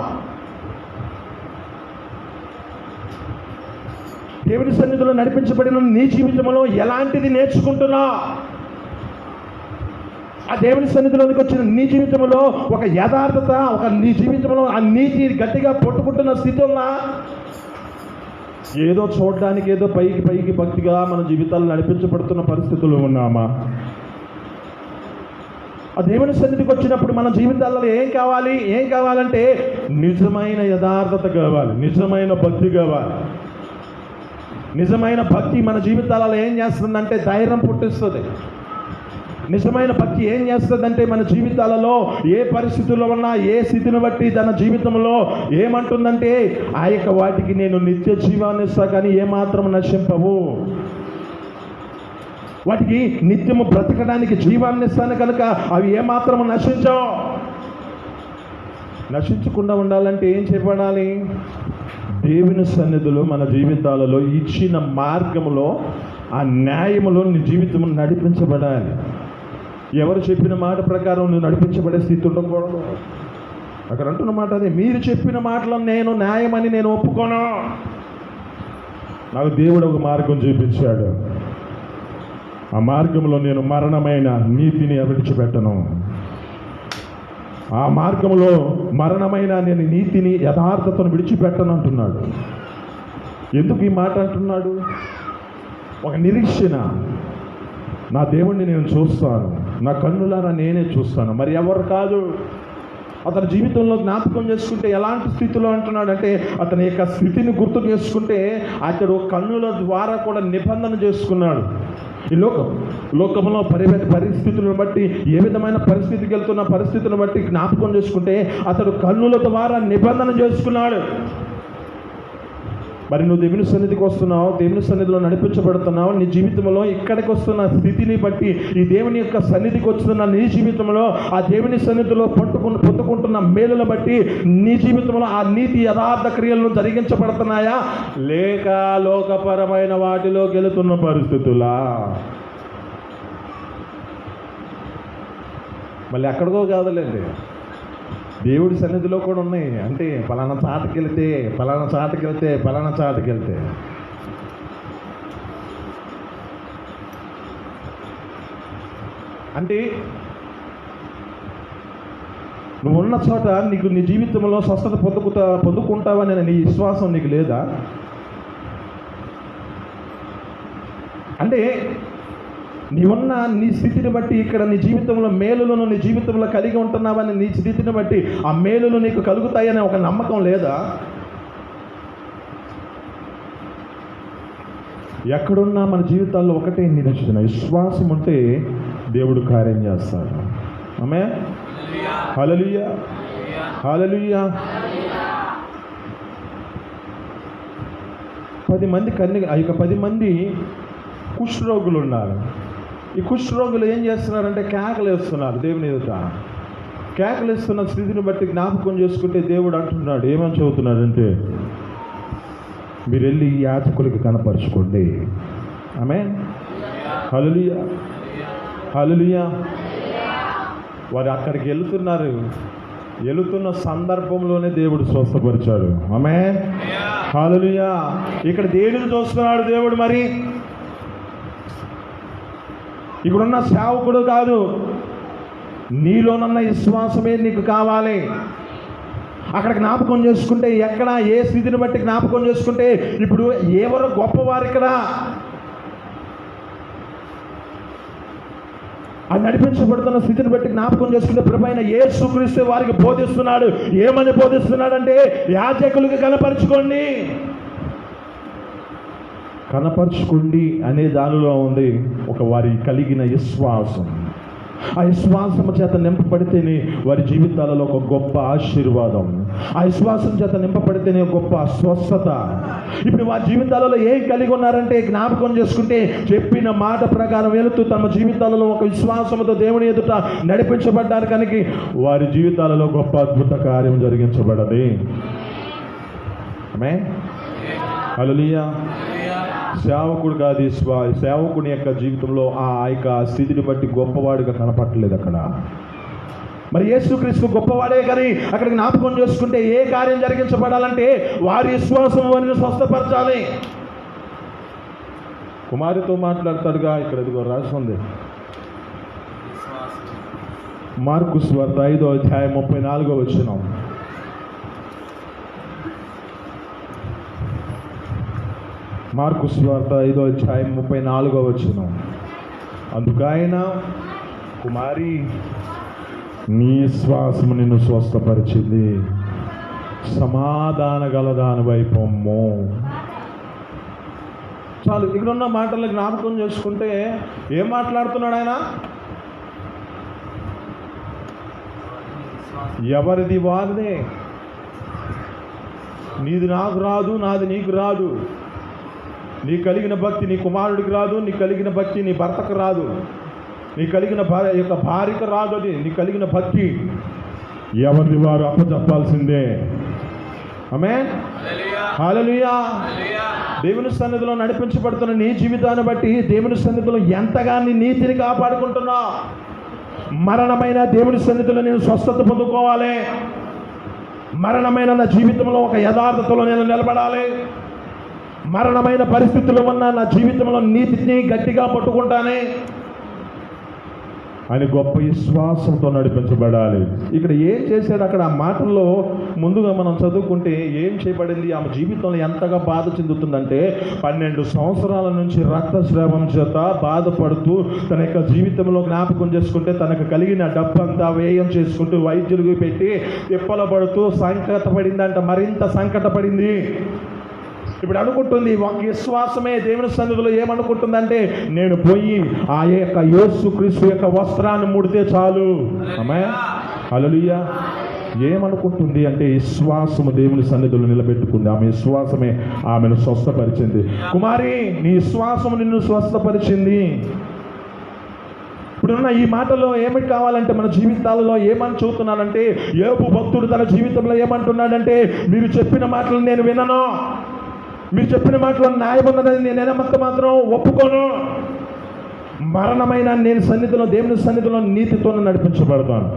దేవుని సన్నిధిలో నడిపించబడిన నీ జీవితంలో ఎలాంటిది నేర్చుకుంటున్నావు? ఆ దేవుని సన్నిధిలోనికి వచ్చిన నీ జీవితంలో ఒక యథార్థత, నీ జీవితంలో ఆ నీతి గట్టిగా పట్టుకుంటున్న స్థితి ఉన్నా? ఏదో చూడడానికి ఏదో పైకి భక్తిగా మన జీవితాలు నడిపించబడుతున్న పరిస్థితుల్లో ఉన్నామా? ఆ దేవుని సన్నిధికి వచ్చినప్పుడు మన జీవితాల్లో ఏం కావాలంటే నిజమైన యథార్థత కావాలి, నిజమైన భక్తి కావాలి. నిజమైన భక్తి మన జీవితాలలో ఏం చేస్తుందంటే ధైర్యం పుట్టిస్తుంది. నిజమైన భక్తి ఏం చేస్తుందంటే మన జీవితాలలో ఏ పరిస్థితుల్లో ఉన్నా, ఏ స్థితిని బట్టి తన జీవితంలో ఏమంటుందంటే ఆ యొక్క వాటికి నేను నిత్య జీవాన్ని ఇస్తా కానీ ఏమాత్రం నశింపవు, వాటికి నిత్యము బ్రతకడానికి జీవాన్ని ఇస్తాను కనుక అవి ఏమాత్రము నశించవు. నశించకుండా ఉండాలంటే ఏం చేయబడాలి? దేవుని సన్నిధిలో మన జీవితాలలో ఇచ్చిన మార్గములో, ఆ న్యాయములో నీ జీవితం నడిపించబడాలి. ఎవరు చెప్పిన మాట ప్రకారం నువ్వు నడిపించబడే స్థితి ఉండకూడదు. అక్కడ అంటున్న మాట అదే, మీరు చెప్పిన మాటలో నేను న్యాయమని నేను ఒప్పుకోను. నాకు దేవుడు ఒక మార్గం చూపించాడు, ఆ మార్గంలో నేను మరణమైన నీతిని విడిచిపెట్టను. ఆ మార్గంలో మరణమైన నేను నీతిని, యథార్థతను విడిచిపెట్టను అంటున్నాడు. ఎందుకు ఈ మాట అంటున్నాడు? ఒక నిరీక్షణ, నా దేవుణ్ణి నేను చూస్తాను, నా కన్నులారా నేనే చూస్తాను, మరి ఎవరు కాదు. అతని జీవితంలో జ్ఞాపకం చేసుకుంటే ఎలాంటి స్థితిలో అంటున్నాడు అంటే, అతని యొక్క స్థితిని గుర్తు చేసుకుంటే అతడు కన్నుల ద్వారా కూడా నిబంధన చేసుకున్నాడు. ఈ లోకంలో పరిస్థితులను బట్టి, ఏ విధమైన పరిస్థితికి వెళ్తున్న పరిస్థితులను బట్టి జ్ఞాపకం చేసుకుంటే అతడు కన్నుల ద్వారా నిబంధన చేసుకున్నాడు. మరి నువ్వు దేవుని సన్నిధికి వస్తున్నావు, దేవుని సన్నిధిలో నడిపించబడుతున్నావు. నీ జీవితంలో ఇక్కడికి వస్తున్న స్థితిని బట్టి, ఈ దేవుని యొక్క సన్నిధికి వస్తున్న నీ జీవితంలో ఆ దేవుని సన్నిధిలో పొందుకుంటున్న మేలును బట్టి నీ జీవితంలో ఆ నీతి యథార్థ క్రియలను జరిగించబడుతున్నాయా, లేక లోకపరమైన వాటిలో గెలుతున్న పరిస్థితులా? మళ్ళీ ఎక్కడికో కాదులేండి, దేవుడి సన్నిధిలో కూడా ఉన్నాయి. అంటే పలానా చాటుకి వెళ్తే, పలానా చాటుకి వెళ్తే, పలానా చాటుకి వెళ్తే అంటే నువ్వు ఉన్న చోట నీకు నీ జీవితంలో స్వస్థత పొందుకుంటావని నీ విశ్వాసం నీకు లేదా? అంటే నీవున్న నీ స్థితిని బట్టి ఇక్కడ నీ జీవితంలో మేలులను నీ జీవితంలో కలిగి ఉంటున్నావని నీ స్థితిని బట్టి ఆ మేలులు నీకు కలుగుతాయనే ఒక నమ్మకం లేదా? ఎక్కడున్నా మన జీవితాల్లో ఒకటే నిరీక్షణ, విశ్వాసం ఉంటే దేవుడు కార్యం చేస్తాడు. ఆమేన్, హల్లెలూయా, హల్లెలూయా. 10 మంది కుష్ఠరోగులు ఉన్నారు. ఈ కుష్ఠరోగులు ఏం చేస్తున్నారంటే కేకలు వేస్తున్నారు దేవుని ఎదుట. కేకలు వేస్తున్న స్థితిని బట్టి జ్ఞాపకం చేసుకుంటే దేవుడు అంటున్నాడు, ఏమని చెబుతున్నాడంటే, మీరు వెళ్ళి ఈ యాజకులకి కనపరుచుకోండి. ఆమేన్, హల్లెలూయా, హల్లెలూయా. వారు అక్కడికి వెళుతున్న సందర్భంలోనే దేవుడు స్వస్థపరిచాడు. ఆమేన్, హల్లెలూయా. ఇక్కడ దేవుడిని చూస్తున్నాడు దేవుడు. మరి ఇక్కడున్న సేవకుడు కాదు, నీలోనున్న విశ్వాసమే నీకు కావాలి. అక్కడ జ్ఞాపకం చేసుకుంటే, ఎక్కడ ఏ స్థితిని బట్టి జ్ఞాపకం చేసుకుంటే, ఇప్పుడు ఎవరు గొప్పవారు ఇక్కడ అది నడిపించబడుతున్న స్థితిని బట్టి జ్ఞాపకం చేసుకుంటే, ప్రభువైన యేసుక్రీస్తు వారికి బోధిస్తున్నాడు. ఏమని బోధిస్తున్నాడంటే, యాజకులకు కనపరుచుకోండి అనే దానిలో ఉంది ఒక వారి కలిగిన విశ్వాసం. ఆ విశ్వాసము చేత నింపబడితేనే వారి జీవితాలలో ఒక గొప్ప ఆశీర్వాదం, ఆ విశ్వాసం చేత నింపబడితేనే గొప్ప స్వస్థత. ఇప్పుడు వారి జీవితాలలో ఏం కలిగి ఉన్నారంటే, జ్ఞాపకం చేసుకుంటే చెప్పిన మాట ప్రకారం వెళుతూ తమ జీవితాలలో ఒక విశ్వాసంతో దేవుని ఎదుట నడిపించబడ్డారు కనుక వారి జీవితాలలో గొప్ప అద్భుత కార్యం జరిగించబడది. ఆమేన్, హల్లెలూయా. సేవకుడు కాదు, సేవకుని యొక్క జీవితంలో ఆ యొక్క స్థితిని బట్టి గొప్పవాడిగా కనపట్టలేదు అక్కడ. మరి యేసుక్రీస్తు గొప్పవాడే కానీ అక్కడ జ్ఞాపకం చేసుకుంటే ఏ కార్యం జరిగించబడాలంటే వారి విశ్వాసం వారిని స్వస్థపరచాలి. కుమారితో మాట్లాడతాడుగా, ఇక్కడ ఇదిగో రాసి ఉంది, మార్కు సువార్త 5వ అధ్యాయం 34వ వచనం. మార్కు సువార్త 5వ అధ్యాయం 34వ వచనం. అందుకు ఆయన, కుమారి, నీ విశ్వాసము నిన్ను స్వస్థపరిచింది, సమాధాన గలదానివై పొమ్ము. చాలు. ఇక్కడ ఉన్న మాటలు జ్ఞాపకం చేసుకుంటే ఏం మాట్లాడుతున్నాడు ఆయన? ఎవరిది వారిదే. నీది నాకు రాదు, నాది నీకు రాదు. నీ కలిగిన భక్తి నీ కుమారుడికి రాదు, నీ కలిగిన భక్తి నీ భర్తకు రాదు, నీ కలిగిన యొక్క భార్యకు రాదు. అది నీ కలిగిన భక్తి ఎవరిది వారు అప్పచెప్పాల్సిందే. ఆమేన్, హల్లెలూయా. దేవుని సన్నిధిలో నడిపించబడుతున్న నీ జీవితాన్ని బట్టి దేవుని సన్నిధిలో ఎంతగా నీ నీతిని కాపాడుకుంటున్నావు. మరణమైన దేవుని సన్నిధిలో నేను స్వస్థత పొందుకోవాలి. మరణమైన నా జీవితంలో ఒక యథార్థతలో నేను నిలబడాలి. మరణమైన పరిస్థితుల్లో ఉన్న నా జీవితంలో నీతిని గట్టిగా పట్టుకుంటానే అని గొప్ప విశ్వాసంతో నడిపించబడాలి. ఇక్కడ ఏం చేశాడు అక్కడ ఆ మాటల్లో ముందుగా మనం చదువుకుంటే ఏం చేయబడింది? ఆమె జీవితంలో ఎంతగా బాధ చెందుతుందంటే 12 సంవత్సరాల నుంచి రక్తస్రావం చేత బాధపడుతూ తన యొక్క జీవితంలో జ్ఞాపకం చేసుకుంటే తనకు కలిగిన డబ్బంతా వ్యయం చేసుకుంటూ వైద్యులకు పెట్టి తిప్పల పడుతూ సంకటపడిందంట. మరింత సంకటపడింది. ఇప్పుడు అనుకుంటుంది ఒక విశ్వాసమే దేవుని సన్నిధిలో ఏమనుకుంటుందంటే నేను పోయి ఆ యొక్క యేసుక్రీస్తు యొక్క వస్త్రాన్ని ముడితే చాలు. ఆమేన్, హల్లెలూయా. ఏమనుకుంటుంది అంటే విశ్వాసము దేవుని సన్నిధిలో నిలబెట్టుకుంది. ఆమె విశ్వాసమే ఆమెను స్వస్థపరిచింది. కుమారి, నీ విశ్వాసము నిన్ను స్వస్థపరిచింది. ఇప్పుడున్న ఈ మాటలో ఏమిటి కావాలంటే మన జీవితాలలో ఏమని చూస్తున్నానంటే యోబు భక్తుడు తన జీవితంలో ఏమంటున్నాడంటే మీరు చెప్పిన మాటలు నేను వినను, మీరు చెప్పిన మాటలో న్యాయం ఉన్నదని నేను ఎనమంత మాత్రం ఒప్పుకోను. మరణమైన నేను సన్నిధిలో దేవుని సన్నిధిలో నీతితో నడిపించబడతాను.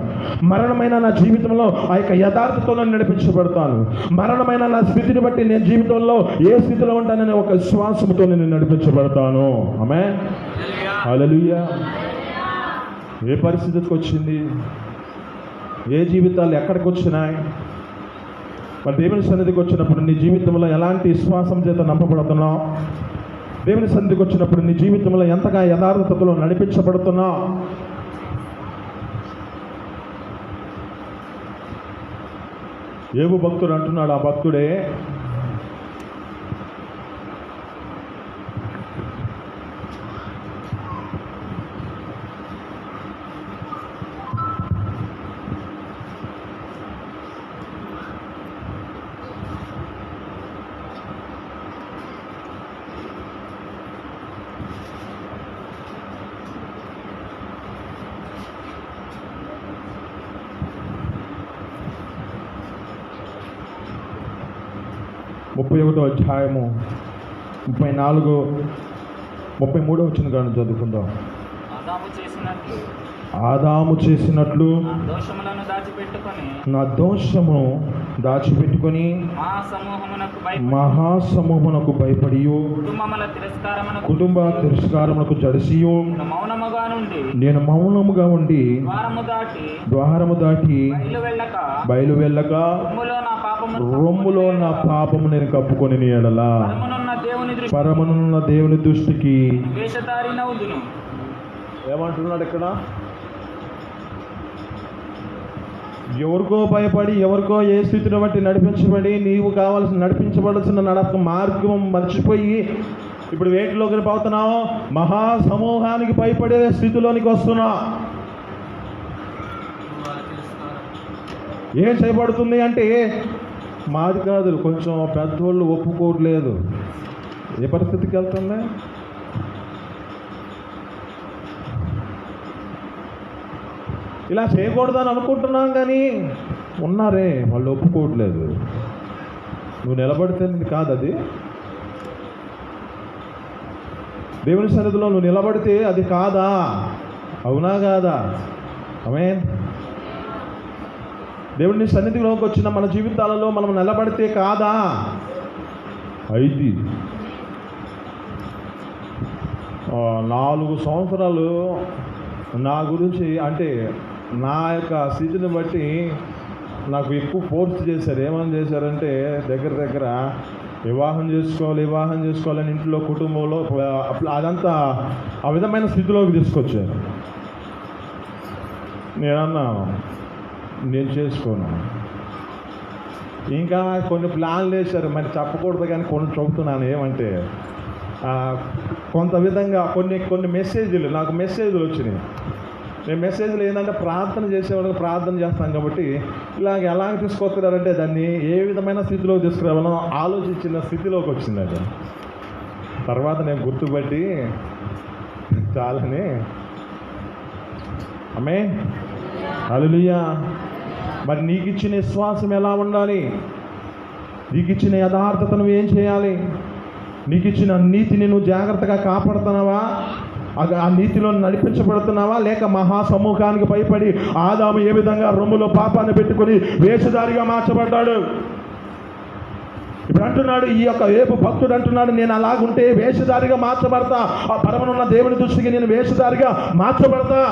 మరణమైన నా జీవితంలో ఆ యొక్క యథార్థతతో నడిపించబడతాను. మరణమైన నా స్థితిని బట్టి నేను జీవితంలో ఏ స్థితిలో ఉంటానని ఒక విశ్వాసంతో నేను నడిపించబడతాను. ఆమేన్, హల్లెలూయా. ఏ పరిస్థితికి వచ్చింది? ఏ జీవితాలు ఎక్కడికి వచ్చినాయి? మరి దేవుని సన్నిధికి వచ్చినప్పుడు నీ జీవితంలో ఎలాంటి విశ్వాసం చేత నమ్మబడుతున్నావు? దేవుని సన్నిధికి వచ్చినప్పుడు నీ జీవితంలో ఎంతగా యథార్థతలో నడిపించబడుతున్నావు? యోబు భక్తుడు అంటున్నాడు, ఆ భక్తుడే ముప్పై 31వ అధ్యాయము 34, 33 వచ్చిన కానీ చదువుకుందాం. ఆదాము చేసినట్లు నా దోషము దాచిపెట్టుకొని మహాసమూహమునకు భయపడి కుటుంబ తిరస్కారమునకు జడిసియు నేను మౌనముగా ఉండి ద్వారము దాటి బయలు వెళ్ళక రొమ్ములో నా పాపము నేను కప్పుకొని ఎడలా పరమనున్న దేవుని దృష్టికి ఏమంటున్నాడు ఇక్కడ? ఎవరికో భయపడి ఎవరికో ఏ స్థితిని బట్టి నడిపించబడి నీవు నడిపించబడాల్సిన నడక మార్గం మర్చిపోయి ఇప్పుడు వేటిలోకి పోతున్నావు? మహాసమూహానికి భయపడే స్థితిలోనికి వస్తున్నావు. ఏం చేయబడుతుంది అంటే మాది కాదు, కొంచెం పెద్దోళ్ళు ఒప్పుకోవట్లేదు. ఏ పరిస్థితికి వెళ్తుంది? ఇలా చేయకూడదని అనుకుంటున్నాం కానీ ఉన్నారే వాళ్ళు ఒప్పుకోవట్లేదు. నువ్వు నిలబడితే కాదు అది. దేవుని సన్నిధిలో నువ్వు నిలబడితే అది కాదా? అవునా కాదా? ఆమేన్. దేవుని సన్నిధిలోకి వచ్చిన మన జీవితాలలో మనం నిలబడితే కాదా? అయితే 4 సంవత్సరాలు నా గురించి అంటే నా యొక్క స్థితిని బట్టి నాకు ఎక్కువ ఫోర్స్ చేశారు. ఏమని చేశారంటే దగ్గర వివాహం చేసుకోవాలని ఇంట్లో కుటుంబంలో అదంతా ఆ విధమైన స్థితిలోకి తీసుకొచ్చారు. నేనన్నా నేను చేసుకోను. ఇంకా కొన్ని ప్లాన్లు వేశారు, మరి చెప్పకూడదు కానీ కొన్ని చెబుతున్నాను. ఏమంటే కొంత విధంగా కొన్ని మెసేజ్లు నాకు మెసేజ్లు వచ్చినాయి. నేను మెసేజ్లు ఏంటంటే ప్రార్థన చేసేవాళ్ళకి ప్రార్థన చేస్తాం కాబట్టి ఎలాగ తీసుకొస్తున్నారంటే దాన్ని ఏ విధమైన స్థితిలోకి తీసుకురావాలో ఆలోచించిన స్థితిలోకి వచ్చింది అది. తర్వాత నేను గుర్తుపట్టి చాలని ఆమె హల్లెలూయా. మరి నీకు ఇచ్చిన విశ్వాసం ఎలా ఉండాలి? నీకు ఇచ్చిన యథార్థతను ఏం చేయాలి? నీకు ఇచ్చిన నీతిని నువ్వు జాగ్రత్తగా కాపాడుతున్నావా? ఆ నీతిలో నడిపించబడుతున్నావా? లేక మహాసమూహానికి భయపడి ఆదాము ఏ విధంగా రొమ్ములో పాపాన్ని పెట్టుకొని వేషధారిగా మార్చబడ్డాడు. ఇప్పుడు అంటున్నాడు ఈ యొక్క ఏపు భక్తుడు అంటున్నాడు, నేను అలాగుంటే వేషధారిగా మార్చబడతా, ఆ పరమనున్న దేవుని దృష్టికి నేను వేషధారిగా మార్చబడతా.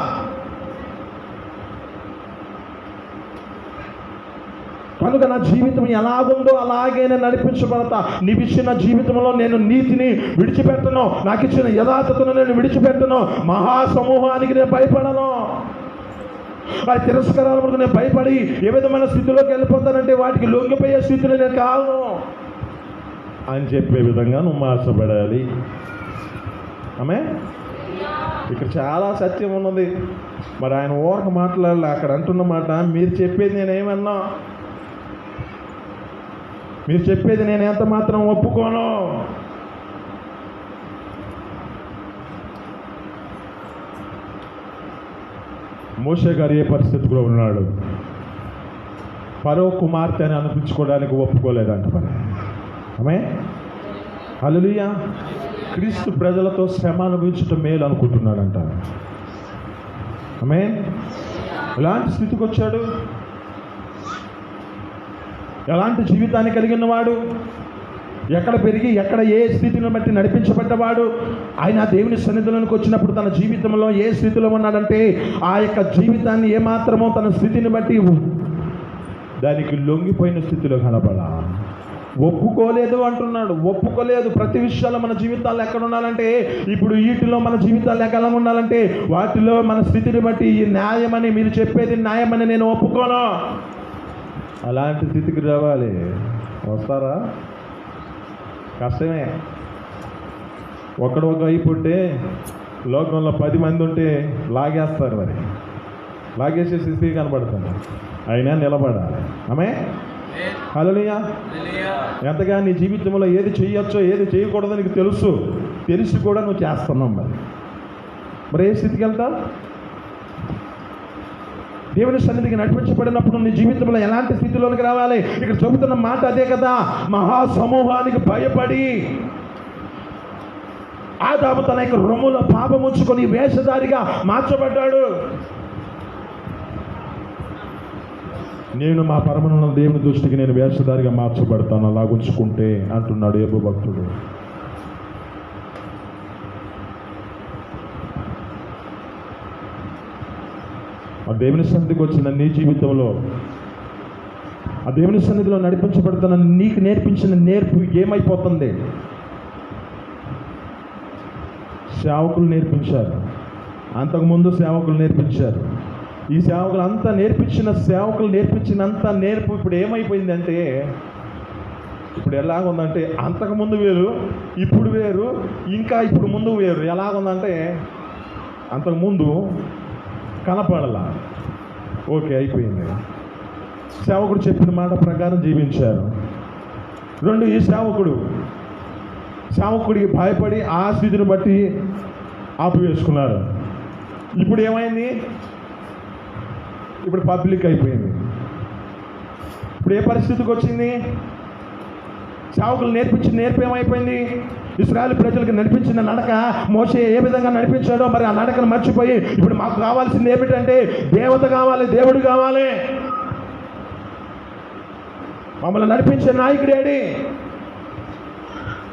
కనుక నా జీవితం ఎలాగుందో అలాగే నేను నడిపించబడతా. నీకు ఇచ్చిన జీవితంలో నేను నీతిని విడిచిపెట్టను, నాకు ఇచ్చిన యథార్థతను నేను విడిచిపెట్టను, మహాసమూహానికి నేను భయపడను, ఆ తిరస్కారాలకు నేను భయపడి ఏ విధమైన స్థితిలోకి వెళ్ళిపోతానంటే వాటికి లొంగిపోయే స్థితిలో నేను కాను అని చెప్పే విధంగా నువ్వు మార్చబడాలి. ఆమె ఇక్కడ చాలా సత్యం ఉన్నది. మరి ఆయన ఊరక మాట్లాడాలి. అక్కడ అంటున్న మాట, మీరు చెప్పేది నేనేమన్నా, మీరు చెప్పేది నేను ఎంత మాత్రం ఒప్పుకోను. మోషే గారు ఏ పరిస్థితిలో ఉన్నాడు? ఫరో కుమార్తె అని అనిపించుకోవడానికి ఒప్పుకోలేదంట. మరి ఆమె హల్లెలూయా. క్రీస్తు ప్రజలతో శ్రమ అనుభవించటం మేలు అనుకుంటున్నాడంట. ఆమె ఎలాంటి స్థితికి వచ్చాడు? ఎలాంటి జీవితాన్ని కలిగిన వాడు? ఎక్కడ పెరిగి ఎక్కడ ఏ స్థితిని బట్టి నడిపించబడ్డవాడు? ఆయన దేవుని సన్నిధిలోనికి వచ్చినప్పుడు తన జీవితంలో ఏ స్థితిలో ఉన్నాడంటే ఆ యొక్క జీవితాన్ని ఏమాత్రమో తన స్థితిని బట్టి దానికి లొంగిపోయిన స్థితిలో కనబడా. ఒప్పుకోలేదు అంటున్నాడు. ఒప్పుకోలేదు. ప్రతి విషయాల్లో మన జీవితాల్లో ఎక్కడ ఉండాలంటే, ఇప్పుడు వీటిలో మన జీవితాలు ఎక్కడ ఉండాలంటే వాటిలో మన స్థితిని బట్టి ఈ న్యాయమని, మీరు చెప్పేది న్యాయమని నేను ఒప్పుకోను, అలాంటి స్థితికి రావాలి. వస్తారా? కష్టమే. ఒకడు ఒక వైపు ఉంటే లోకంలో 10 మంది ఉంటే లాగేస్తారు. మరి లాగేసే స్థితి కనబడుతుంది. అయినా నిలబడాలి. ఆమె హల్లెలూయా. ఎంతగా నీ జీవితంలో ఏది చేయొచ్చో ఏది చేయకూడదో నీకు తెలిసి కూడా నువ్వు చేస్తున్నావు. మరి ఏ స్థితికి వెళ్తావు? దేవుని సన్నిధికి నడిపించబడినప్పుడు నీ జీవితంలో ఎలాంటి స్థితిలోనికి రావాలి? ఇక్కడ చెబుతున్న మాట అదే కదా. మహాసమూహానికి భయపడి ఆదాము తన యొక్క రొమ్ములో పాపం ఉంచుకొని వేషధారిగా మార్చబడ్డాడు. నేను మా పరమనున్న దేవుని దృష్టికి నేను వేషధారిగా మార్చబడతాను అలాగుంచుకుంటే అంటున్నాడు యోబు భక్తుడు. ఆ దేవుని సన్నిధికి వచ్చిన నీ జీవితంలో, ఆ దేవుని సన్నిధిలో నడిపించబడుతున్న నీకు నేర్పించిన నేర్పు ఏమైపోతుంది? సేవకులు నేర్పించారు, అంతకుముందు సేవకులు నేర్పించారు. ఈ సేవకులు అంతా సేవకులు నేర్పించినంత నేర్పు ఇప్పుడు ఏమైపోయిందంటే, ఇప్పుడు ఎలాగుందంటే అంతకుముందు వేరు, ఇప్పుడు వేరు, ఇంకా ఇప్పుడు ముందు వేరు. ఎలాగుందంటే అంతకుముందు కనపడలా, ఓకే అయిపోయింది. సేవకుడు చెప్పిన మాట ప్రకారం జీవించారు. 2, ఈ సేవకుడికి భయపడి ఆ స్థితిని బట్టి ఆపివేసుకున్నారు. ఇప్పుడు ఏమైంది? ఇప్పుడు పబ్లిక్ అయిపోయింది. ఇప్పుడు ఏ పరిస్థితికి వచ్చింది? సేవకులు నేర్పించిన నేర్పు ఏమైపోయింది? ఇశ్రాయేలు ప్రజలకు నడిపించిన నడక మోషే ఏ విధంగా నడిపించాడో మరి ఆ నడకను మర్చిపోయి ఇప్పుడు మాకు కావాల్సింది ఏమిటంటే దేవత కావాలి, దేవుడు కావాలి, మమ్మల్ని నడిపించే నాయకుడేడి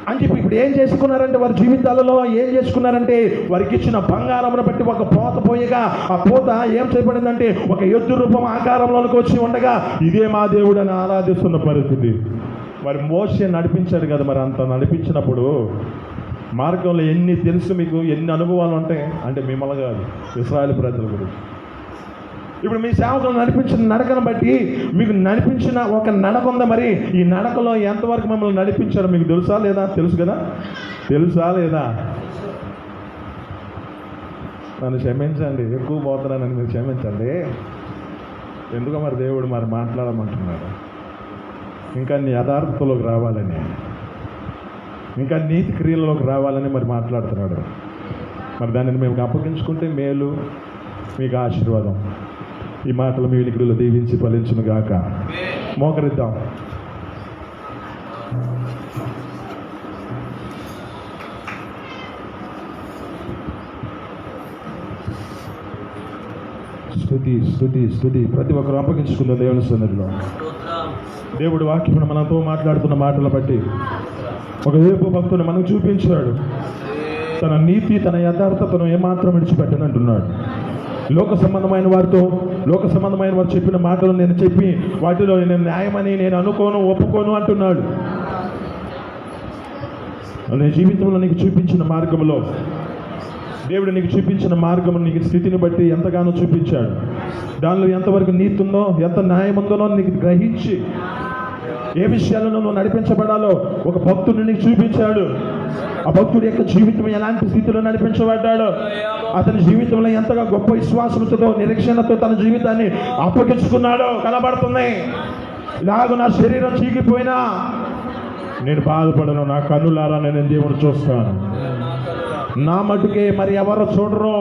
అని చెప్పి ఇప్పుడు ఏం చేసుకున్నారంటే, వారి జీవితాలలో ఏం చేసుకున్నారంటే వారికి ఇచ్చిన బంగారమును బట్టి ఒక పోత పోయగా ఆ పోత ఏం చేయబడిందంటే ఒక ఎద్దు రూపం ఆకారంలోకి వచ్చి ఉండగా ఇదే మా దేవుడు అని ఆరాధిస్తున్న పరిస్థితి. మరి మోషే నడిపించాడు కదా, మరి అంత నడిపించినప్పుడు మార్గంలో ఎన్ని తెలుసు మీకు, ఎన్ని అనుభవాలు ఉంటాయి అంటే మిమ్మల్ని కాదు, ఇశ్రాయేలు ప్రజల గురించి. ఇప్పుడు మీ సేవకులు నడిపించిన నడకను బట్టి మీకు నడిపించిన ఒక నడక ఉందా? మరి ఈ నడకలో ఎంతవరకు మిమ్మల్ని నడిపించారో మీకు తెలుసా లేదా? తెలుసు కదా, తెలుసా లేదా? నన్ను క్షమించండి, ఎక్కువ పోతున్నానని మీరు క్షమించండి. ఎందుకో మరి దేవుడు మరి మాట్లాడమంటున్నాడు. ఇంకా నీ యథార్థతలోకి రావాలని, ఇంకా నీతి క్రియలలోకి రావాలని మరి మాట్లాడుతున్నాడు. మరి దానిని మేము అప్పగించుకుంటే మేలు, మీకు ఆశీర్వాదం. ఈ మాటలు మీ వినికిడిలో దీవించి ఫలించును గాక. మోకరిద్దాం. స్తుతి స్తుతి స్తుతి. ప్రతి ఒక్కరు అప్పగించుకుందాం దేవుని సన్నిధిలో. దేవుడు వాక్యమును మనతో మాట్లాడుతున్న మాటలు బట్టి ఒక రేపు భక్తుని మనకు చూపించాడు. తన నీతి, తన యథార్థతను ఏమాత్రం విడిచిపెట్టనంటున్నాడు. లోక సంబంధమైన వారు చెప్పిన మాటలు నేను చెప్పి వాటిలో నేను న్యాయమని నేను అనుకోను, ఒప్పుకోను అంటున్నాడు. నీ జీవితంలో నీకు చూపించిన మార్గంలో, దేవుడు నీకు చూపించిన మార్గం, నీకు స్థితిని బట్టి ఎంతగానో చూపించాడు. దానిలో ఎంతవరకు నీతి ఉందో, ఎంత న్యాయం ఉందో నీకు గ్రహించి ఏ విషయాలను నువ్వు నడిపించబడాలో ఒక భక్తుడిని నీకు చూపించాడు. ఆ భక్తుడి యొక్క జీవితం ఎలాంటి స్థితిలో నడిపించబడ్డాడో, అతని జీవితంలో ఎంతగా గొప్ప విశ్వాసంతో, నిరీక్షణతో తన జీవితాన్ని అప్పగించుకున్నాడో కనబడుతుంది. ఇలాగ నా శరీరం చీకిపోయినా నేను బాధపడను, నా కన్నులారా నేను దేవుడు చూస్తాను, నా మటుకే మరి ఎవరు చూడరు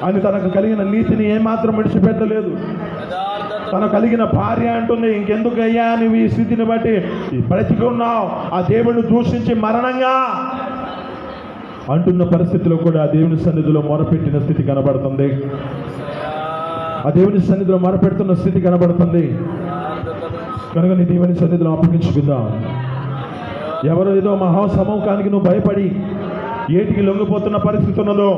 అని తనకు కలిగిన నీతిని ఏమాత్రం విడిచిపెట్టలేదు. తను కలిగిన భార్య అంటుంది, ఇంకెందుకు అయ్యా నువ్వు ఈ స్థితిని బట్టి బ్రతికున్నావు, ఆ దేవుడిని దూషించి మరణంగా అంటున్న పరిస్థితిలో కూడా ఆ దేవుని సన్నిధిలో మొరపెట్టిన స్థితి కనబడుతుంది. ఆ దేవుని సన్నిధిలో మొరపెడుతున్న స్థితి కనబడుతుంది. కనుక నీ దేవుని సన్నిధిలో అప్పగించుకుందాం. ఎవరో ఏదో మహాసమూహానికి నువ్వు భయపడి ఏటికి లొంగిపోతున్న పరిస్థితి ఉన్నదో,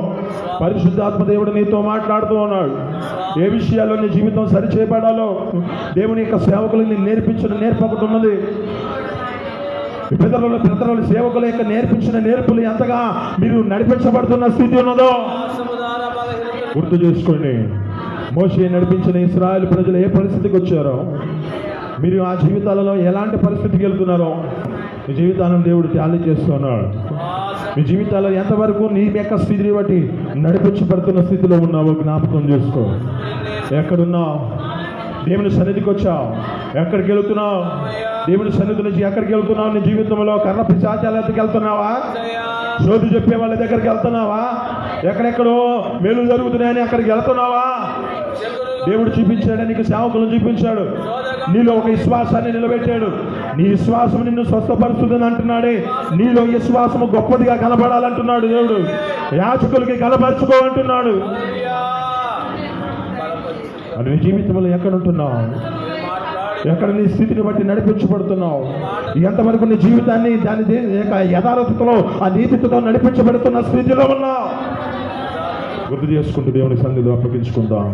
పరిశుద్ధాత్మ దేవుడు నీతో మాట్లాడుతూ ఉన్నాడు. ఏ విషయాల్లో నీ జీవితం సరిచేయబడాలో దేవుని యొక్క సేవకులు నేర్పకుతున్నది. పితరుల సేవకుల యొక్క నేర్పించిన నేర్పులు ఎంతగా మీరు నడిపించబడుతున్న స్థితి ఉన్నదో గుర్తు చేసుకోండి. మోషే నడిపించిన ఇశ్రాయేలు ప్రజలు ఏ పరిస్థితికి వచ్చారో, మీరు ఆ జీవితాలలో ఎలాంటి పరిస్థితికి వెళ్తున్నారో మీ జీవితాలను దేవుడు త్యాలి చేస్తున్నాడు. మీ జీవితాల్లో ఎంతవరకు నీ యొక్క స్థితిని బట్టి నడిపించబడుతున్న స్థితిలో ఉన్నావో జ్ఞాపకం చేసుకో. ఎక్కడున్నావు? దేవుని సన్నిధికి వచ్చావు, ఎక్కడికి వెళుతున్నావు? దేవుని సన్నిధి నుంచి ఎక్కడికి వెళ్తున్నావు? నీ జీవితంలో కర్ణ పిశాచాలకి వెళ్తున్నావా? సోది చెప్పే వాళ్ళ దగ్గరికి వెళ్తున్నావా? ఎక్కడెక్కడో మేలు జరుగుతున్నాయని అక్కడికి వెళ్తున్నావా? దేవుడు చూపించాడు, నీకు సేవకులను చూపించాడు, నీలో ఒక విశ్వాసాన్ని నిలబెట్టాడు. నీ విశ్వాసం నిన్ను స్వస్థపరుస్తుందని అంటున్నాడే, నీలో విశ్వాసము గొప్పదిగా కనబడాలంటున్నాడు దేవుడు. యాచకులకి కనపరుచుకో అంటున్నాడు. మరి నీ జీవితంలో ఎక్కడుంటున్నావు? ఎక్కడ నీ స్థితిని బట్టి నడిపించబడుతున్నావు? ఎంతవరకు నీ జీవితాన్ని దాని యథార్థతలో, ఆ నీతితో నడిపించబడుతున్న స్థితిలో ఉన్నావు? గుర్తు చేసుకుంటూ దేవుని సన్నిధిలో అప్పగించుకుందాం.